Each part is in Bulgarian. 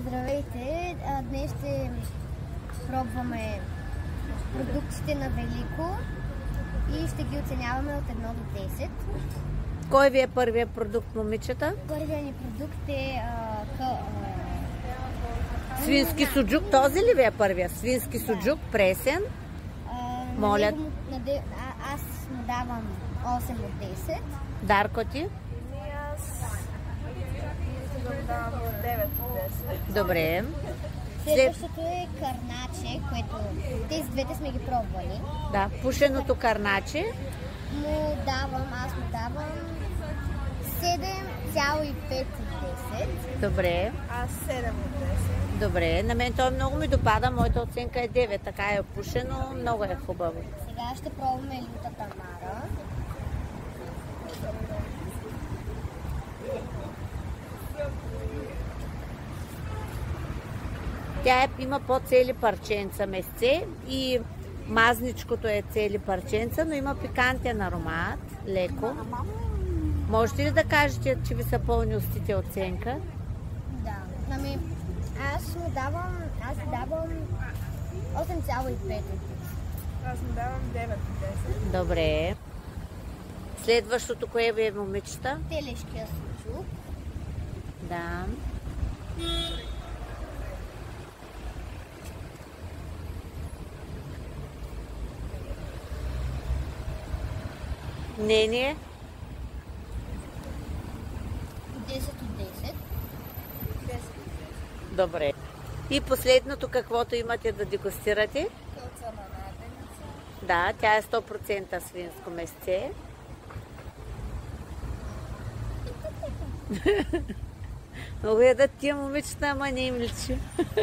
Здравейте! Днес ще пробваме продуктите на Велико и ще ги оценяваме от 1 до 10. Кой ви е първият продукт, момичета? Първият ни продукт е свински суджук. Този ли ви е първият? Свински суджук, пресен. Моля. Аз му давам 8 от 10. Дарко ти? Давам 9 от 10. Добре. Следващото е карначе, което тези двете сме ги пробвали. Да, пушеното карначе. Аз му давам 7,5 от 10. Добре. Аз 7 от 10. Добре. На мен той много ми допада. Моята оценка е 9. Така е пушено. Много е хубаво. Сега ще пробваме люта Тамара. Тя има по-цели парченца месце и мазничкото е цели парченца, но има пикантен аромат, леко. Можете ли да кажете, че ви са пълни устите оценка? Да. Аз давам 8,5. Аз му давам 9 от 10. Добре. Следващото кое ви е, момичета? Телешкия суджук. Да. Мнение? 10 от 10. Добре. И последното, каквото имате да дегустирате? Кълца на наденица. Да, тя е 100% свинско месце. Много ядат тия момичета, ама не им личи. Това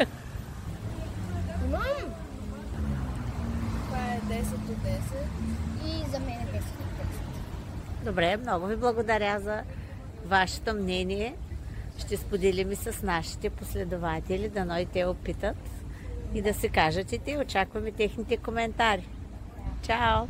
е 10 от 10. И за мен е 10 от 10. Добре, много ви благодаря за вашето мнение. Ще споделим и с нашите последователи, дано и те опитат и да се кажат и те. Очакваме техните коментари. Чао!